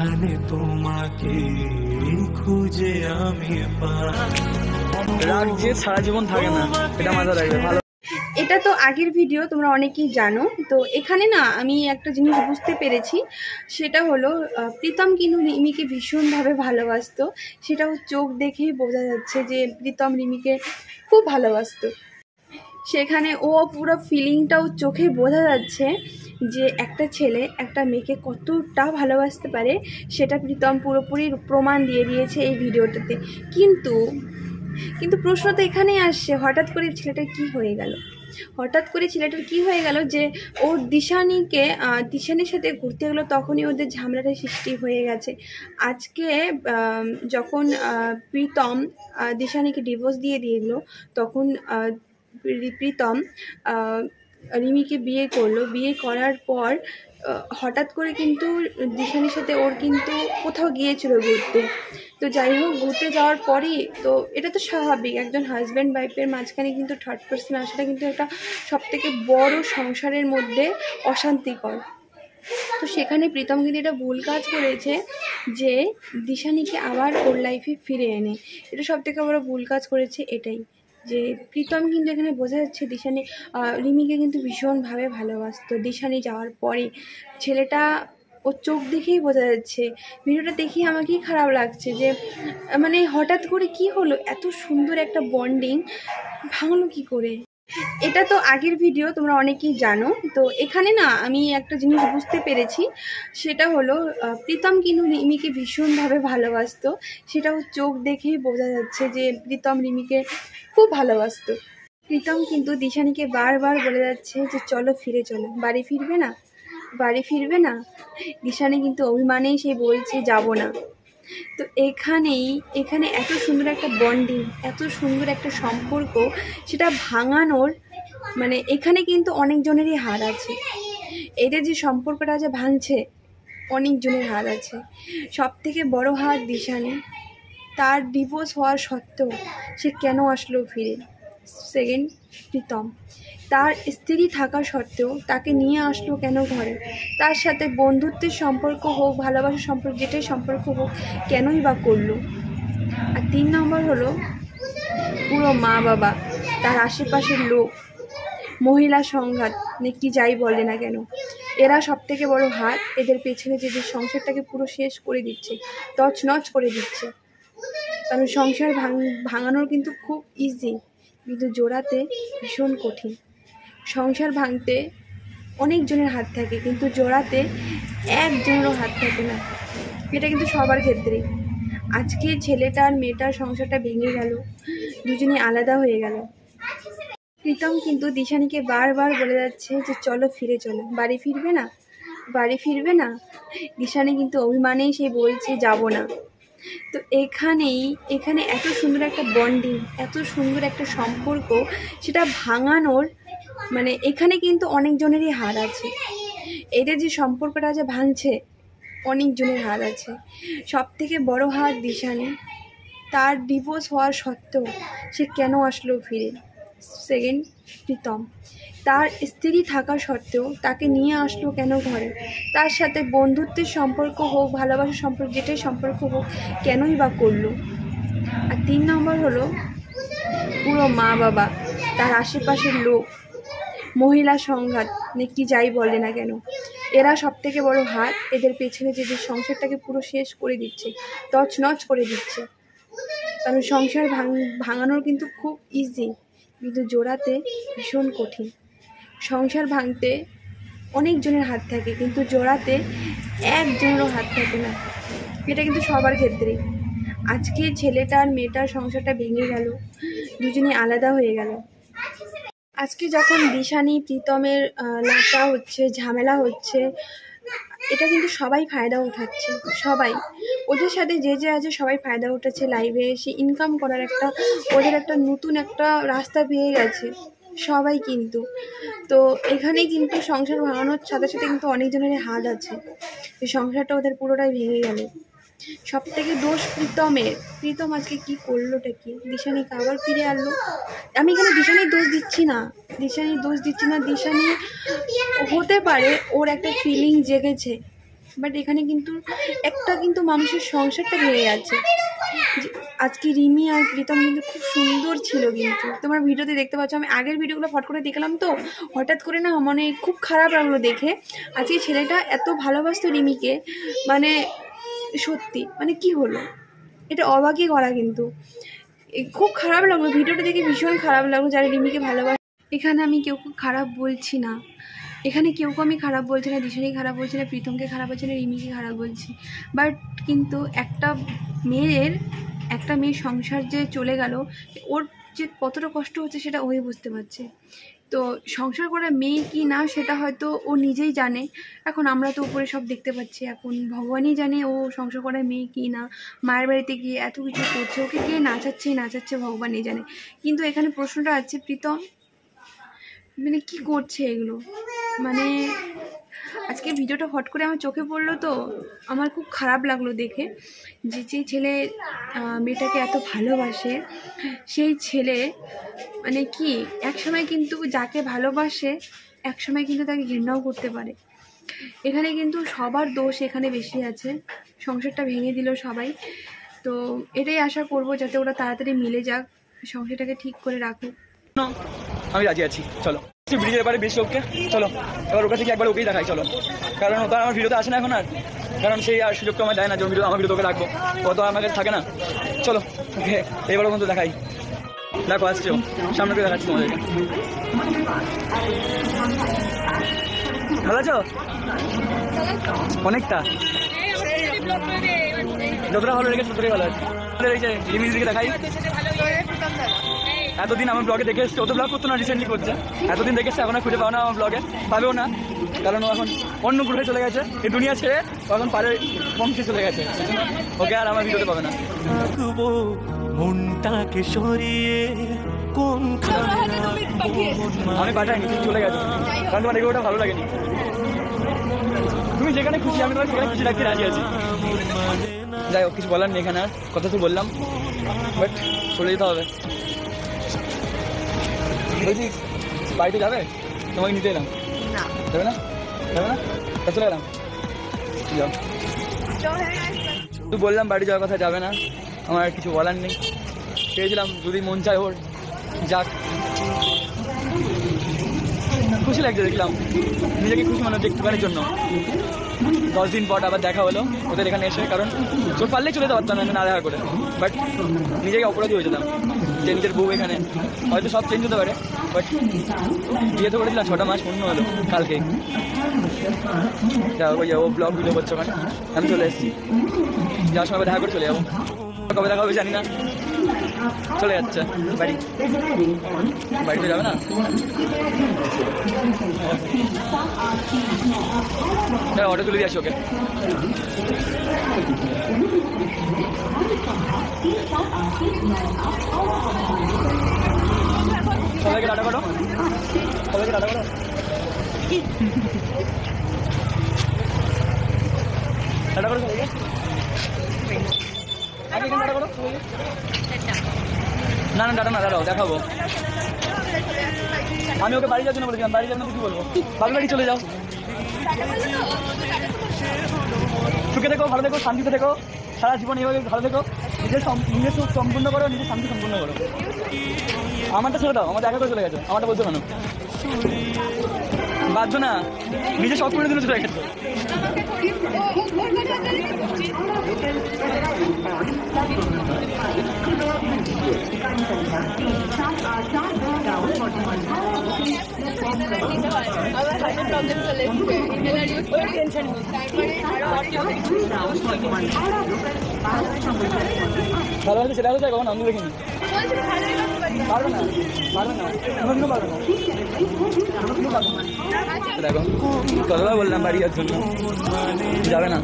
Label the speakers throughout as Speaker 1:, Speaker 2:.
Speaker 1: যেখানে তোমাকে খুঁজে আমি
Speaker 2: রাগ যে সারা জীবন থাকে না, এটা মাথায় রাখবে। ভালো,
Speaker 3: এটা তো আগের ভিডিও, তোমরা অনেকেই জানো। তো এখানে না আমি একটা জিনিস বুঝতে পেরেছি, সেটা হলো প্রীতম কিন্তু রিমিকে ভীষণভাবে ভালোবাসতো। সেটাও চোখ দেখেই বোঝা যাচ্ছে যে প্রীতম রিমিকে খুব ভালোবাসতো। সেখানে ও পুরো ফিলিংটাও চোখে বোঝা যাচ্ছে যে একটা ছেলে একটা মেয়েকে কতটা ভালোবাসতে পারে, সেটা প্রীতম পুরোপুরি প্রমাণ দিয়ে দিয়েছে এই ভিডিওটাতে। কিন্তু প্রশ্ন তো এখানেই আসছে, হঠাৎ করে ছেলেটার কি হয়ে গেল? যে ওর দিশানির সাথে ঘুরতে গেলো, তখনই ওদের ঝামেলাটা সৃষ্টি হয়ে গেছে। আজকে যখন প্রীতম দিশানিকে ডিভোর্স দিয়ে দিল, তখন প্রীতম রিমিকে বিয়ে করলো। বিয়ে করার পর হঠাৎ করে কিন্তু দিশানির সাথে ওর কিন্তু কোথাও গিয়েছিল ঘুরতে। তো যাই হোক, ঘুরতে যাওয়ার পরই তো এটা তো স্বাভাবিক, একজন হাজব্যান্ড ওয়াইফের মাঝখানে কিন্তু থার্ড পার্সন আসাটা কিন্তু একটা সবথেকে বড় সংসারের মধ্যে অশান্তিকর। তো সেখানে প্রীতম কিন্তু এটা ভুল কাজ করেছে যে দিশানিকে আবার ওর লাইফে ফিরে এনে, এটা সবথেকে বড় ভুল কাজ করেছে। এটাই যে প্রীতম কিন্তু এখানে বোঝা যাচ্ছে দিশানি রিমিকে কিন্তু ভীষণভাবে ভালোবাসতো। দিশানি যাওয়ার পরে ছেলেটা ওর চোখ দেখেই বোঝা যাচ্ছে। ভিডিওটা দেখেই আমাকেই খারাপ লাগছে যে মানে হঠাৎ করে কি হলো, এত সুন্দর একটা বন্ডিং ভাঙলো কি করে? এটা তো আগের ভিডিও, তোমরা অনেকেই জানো। তো এখানে না আমি একটা জিনিস বুঝতে পেরেছি, সেটা হলো প্রীতম কিন্তু রিমিকে ভীষণভাবে ভালোবাসতো। সেটাও চোখ দেখেই বোঝা যাচ্ছে যে প্রীতম রিমিকে খুব ভালোবাসতো। প্রীতম কিন্তু দিশানিকে বারবার বলে যাচ্ছে যে চলো ফিরে চলো, বাড়ি ফিরবে না। দিশানি কিন্তু অভিমানেই সে বলছে যাব না। তো এখানে এত সুন্দর একটা বন্ডিং, এত সুন্দর একটা সম্পর্ক, সেটা ভাঙানোর মানে এখানে কিন্তু অনেকজনেরই হাত আছে। এদের যে সম্পর্কটা যে ভাঙছে, অনেকজনের হাত আছে। সব থেকে বড় হাত দিশানি। তার ডিভোর্স হওয়ার সত্ত্বেও সে কেন আসলো ফিরে? সেকেন্ড, প্রীতম তার স্ত্রী থাকা সত্ত্বেও তাকে নিয়ে আসলো কেন ঘরে? তার সাথে বন্ধুত্বের সম্পর্ক হোক, ভালোবাসার সম্পর্ক, যেটাই সম্পর্ক হোক, কেনই বা করলো? আর 3 নম্বর হলো পুরো মা বাবা, তার আশেপাশের লোক, মহিলা সংঘাত কি যাই বলে না কেন, এরা সব থেকে বড় হাত। এদের পেছনে যে সংসারটাকে পুরো শেষ করে দিচ্ছে, তছনছ করে দিচ্ছে। কারণ সংসার ভাঙানোর কিন্তু খুব ইজি, কিন্তু জোড়াতে ভীষণ কঠিন। সংসার ভাঙতে অনেকজনের হাত থাকে, কিন্তু জোড়াতে একজনেরও হাত থাকে না। এটা কিন্তু সবার ক্ষেত্রেই। আজকে ছেলেটার মেয়েটার সংসারটা ভেঙে গেল, দুজনে আলাদা হয়ে গেল। প্রীতম কিন্তু দিশানিকে বারবার বলে যাচ্ছে যে চলো ফিরে চলো, বাড়ি ফিরবে না। দিশানি কিন্তু অভিমানেই সে বলছে যাব না। তো এখানে এত সুন্দর একটা বন্ডিং, এত সুন্দর একটা সম্পর্ক, সেটা ভাঙানোর মানে এখানে কিন্তু অনেকজনেরই হাত আছে। এদের যে সম্পর্কটা যে ভাঙছে, অনেকজনের হাত আছে। সব থেকে বড় হাত দিশানি। তার ডিভোর্স হওয়ার সত্ত্বেও সে কেন আসলো ফিরে? সেকেন্ড, প্রীতম তার স্ত্রী থাকা সত্ত্বেও তাকে নিয়ে আসলো কেন ঘরে? তার সাথে বন্ধুত্বের সম্পর্ক হোক, ভালোবাসার সম্পর্ক, যেটাই সম্পর্ক হোক, কেনই বা করলো? আর 3 নম্বর হলো পুরো মা বাবা, তার আশেপাশের লোক, মহিলা সংঘাত কি যাই বলে না কেন, এরা সব থেকে বড় হাত। এদের পেছনে যে সংসারটাকে পুরো শেষ করে দিচ্ছে, তছনছ করে দিচ্ছে। কারণ সংসার ভাঙানোর কিন্তু খুব ইজি, কিন্তু জোড়াতে ভীষণ কঠিন। সংসার ভাঙতে অনেকজনের হাত থাকে, কিন্তু জোড়াতে একজনেরও হাত থাকে না। এটা কিন্তু সবার ক্ষেত্রেই। আজকে ছেলেটার মেয়েটার সংসারটা ভেঙে গেল, দুজনে আলাদা হয়ে গেল। আজকে যখন দিশানি প্রীতমের লাচা হচ্ছে, ঝামেলা হচ্ছে, এটা কিন্তু সবাই ফায়দা উঠাচ্ছে। সবাই ওদের সাথে যে আছে সবাই ফায়দা উঠাচ্ছে। লাইভে এসে ইনকাম করার ওদের একটা নতুন একটা রাস্তা পেয়ে গেছে সবাই কিন্তু। তো এখানে কিন্তু সংসার ভাঙানোর সাথে সাথে কিন্তু অনেকজনের হাত আছে। এই সংসারটা ওদের পুরোটাই ভেঙে গেল। সব থেকে দোষ প্রীতমের। প্রীতম আজকে কি করলোটা কি? দিশানিকে আবার ফিরে আনলো। আমি এখানে দিশানির দোষ দিচ্ছি না। দিশানি হতে পারে ওর একটা ফিলিং জেগেছে, বাট এখানে কিন্তু একটা কিন্তু মানুষের সংসারটা ভেঙে যাচ্ছে। আজকে রিমি আর প্রীতম কিন্তু খুব সুন্দর ছিল, কিন্তু তোমার ভিডিওতে দেখতে পাচ্ছ। আমি আগের ভিডিওগুলো ফট করে দেখলাম তো হঠাৎ করে না মানে খুব খারাপ লাগলো দেখে। আজকে ছেলেটা এত ভালোবাসতো রিমিকে, মানে সত্যি মানে কি হলো, এটা অবাকই করা। কিন্তু খুব খারাপ লাগলো ভিডিওটা দেখে, ভীষণ খারাপ লাগলো যারা রিমিকে ভালোবাসে। এখানে আমি কেউ খারাপ বলছি না, এখানে কেউকে আমি খারাপ বলছি না, দিশানি খারাপ বলছি না, প্রীতমকে খারাপ বলছি না, রিমিকে খারাপ বলছি। বাট কিন্তু একটা মেয়ের সংসার যে চলে গেল, ওর যে কতটা কষ্ট হচ্ছে সেটা ওই বুঝতে পারছে। তো সংসার করা মেয়ে কি না সেটা হয়তো ও নিজেই জানে। এখন আমরা তো উপরে সব দেখতে পাচ্ছি, এখন ভগবানই জানে ও সংসার করা মেয়ে কি না। মায়ের বাড়িতে গিয়ে এত কিছু করছে, ওকে কে নাচাচ্ছে ভগবানই জানে। কিন্তু এখানে প্রশ্নটা আছে, প্রীতম মানে কি করছে এগুলো? মানে আজকে ভিডিওটা হট করে আমার চোখে পড়লো তো আমার খুব খারাপ লাগলো দেখে, যে ছেলে মেয়েটাকে এত ভালোবাসে, সেই ছেলে মানে কি একসময় কিন্তু যাকে ভালোবাসে একসময় কিন্তু তাকে ঘৃণাও করতে পারে। এখানে কিন্তু সবার দোষ এখানে বেশি আছে, সংসারটা ভেঙে দিল সবাই। তো এটাই আশা করব যাতে ওরা তাড়াতাড়ি মিলে যাক, সংসারটাকে ঠিক করে রাখুক।
Speaker 2: আমি রাজি আছি, চলো ব্রিজের এবারে বেশি ওকে, চলো এবার ওর কাছে কি একবার ওকেই দেখাই চলো। কারণ ও তো আমার ভিডিওতে আসে না এখন আর, কারণ সেই আর সুযোগটা আমার দেয় না যে আমার ভিডিও তোকে রাখবো, ও তো আমার কাছে থাকে না। চলো ওকে এবার ওখান তো দেখাই, দেখো আসছে সামনে থেকে দেখাচ্ছি তোমাদেরকে। ভালো আছো? অনেকটা যতটা ভালো লেগেছে ততটাই ভালো আছে। এই যে রিমিজকে দেখাই, এতদিন আমার ব্লগে দেখে এসছে, ও তো ব্লগ করতো না, রিসেন্টলি করছে। এতদিন দেখে এসছে, এখন খুঁজে পাও না আমার ব্লগে, পাবেও না, কারণ ও এখন অন্য গ্রহে চলে গেছে, এই দুনিয়া ছেড়ে ও এখন পারে বংশে চলে গেছে, ওকে আর আমার ভিডিওতে পাবে না।
Speaker 1: মনটাকে সরিয়ে কোন
Speaker 2: আমি পাঠাইনি, তুমি চলে গেছো, কারণ তোমার এগুলোটা ভালো লাগেনি। তুমি যেখানে খুশি, আমি তোমার সেখানে খুশি রাখতে রাজি আছি। যাই হোক, কিছু বলার নেই এখানে, আর কথা তো বললাম, বাট চলে যেতে হবে। বলছি বাড়িতে যাবে? তোমাকে নিতে এলাম। যাবে না? যাবে না? চলে এলাম, যাও। তুই বললাম বাড়ি যাওয়ার কথা, যাবে না, আমার আর কিছু বলার নেই। চেয়েছিলাম যদি মন চায় ওর যাক, খুশি লাগছে দেখলাম, নিজেকে খুশি মনে হচ্ছে একটুখানির জন্য। 10 দিন পর আবার দেখা হলো ওদের এখানে এসে, কারণ তোর পারলেই চলে যেতে পারতাম না দেখা করে, বাট নিজেকে অপরাধী হয়ে যেতাম যে নিজের বউ এখানে। হয়তো সব চেঞ্জ হতে পারে, বাট বিয়ে তো করেছিলাম 6টা মাস পূর্ণ হলো কালকে। যা ওই ও ব্লগ ভিডিও করছে ওখানে, আমি চলে এসেছি, যাওয়ার সময় দেখা করে চলে যাবো। কবে দেখা হবে জানি না, চলে যাচ্ছে বাড়িতে যাবে না। অটো তুলে দিয়ে আসি ওকে। সবাইকে টাটা করো, সবাইকে টাটা করো, টাটা করো সবাইকে, আগে টাটা করো। না না টাটা না, দাঁড়াও দেখাবো। আমি ওকে বাড়ি যাওয়ার জন্য বলেছিলাম, বাড়ি যাওয়ার জন্য কিছু বলবো, বাড়ি বাড়ি চলে যাও। সুখে থেকো, ভালো থেকো, শান্তিতে থেকো, সারা জীবন এইভাবে ভালো থেকো, নিজের সুখ সম্পূর্ণ করো, নিজের শান্তি সম্পূর্ণ করো। আমারটা ছেড়ে দাও, আমার দেখা করে চলে গেছে, আমারটা বলছো কেন? বাধ্য না, নিজের শখ করে দিলে চলে গেছে। ভালো হয়েছে সেটা হচ্ছে কখন আমি দেখিনি, পারবে না, পারবে না, কোনোদিনও পারবে না। দেখো কতটা বললাম বাড়ি যাওয়ার জন্য, যাবে না।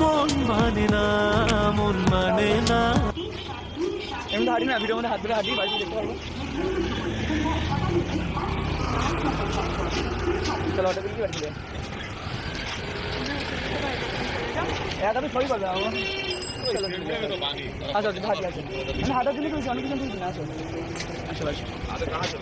Speaker 1: মন মানে না, মন মানে না।
Speaker 2: এমনি হাঁটি না, ভিডিওর মধ্যে হাত ধরে হাঁটি, বাড়িতে দেখতে পারবো। চলো অটো কি বাড়ি এটা তো সবই পারবে আমার। আচ্ছা আচ্ছা, হাঁটি আছে, আমি হাঁটার জন্য তুলছি, অনেক কিছু তুলছি না। আসো আসো আসো।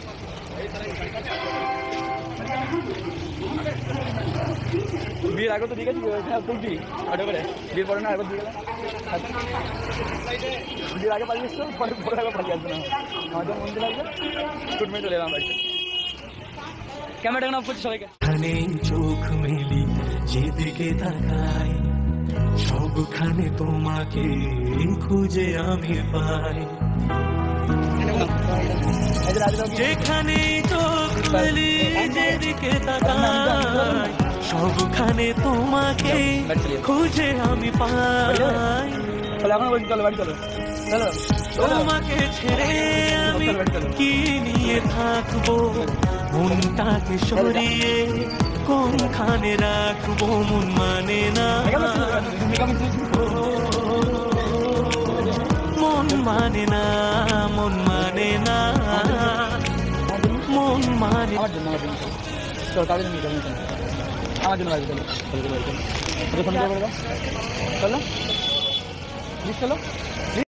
Speaker 2: বিয়ের আগে তো ঠিক আছে তুলবি অটো করে, বিয়ের পরে না একবার দিয়ে গেলাম। বিয়ের আগে পালিয়ে এসছো, পরে পরে আগে পালিয়ে আসবে না, আমাদের মন্দির লাগবে শুট মেয়ে চলে এলাম বাড়িতে। ক্যামেরাটা কেন অফ করছি সবাইকে?
Speaker 1: খানে চোখ মেলি যেদিকে তাকাই, সবখানে তোমাকে খুঁজে আমি পাই। যেখানে চোখ মেলি যেদিকে তাকাই, সবখানে তোমাকে খুঁজে আমি পাই।
Speaker 2: তাহলে এখন বলছি চলো বাড়ি চলো, চলো
Speaker 1: তোমাকে ছেড়ে আমি কি নিয়ে থাকবো, মনটাকে সরিয়ে কোনখানে রাখবো, মন মানে না, মন মানে না, মন মানে না, মন মানে।
Speaker 2: আমার জন্য চলো তাদের জন্য আমার জন্য বাড়ি চলো, ফোন করে বলবো চলো, চলো চলো।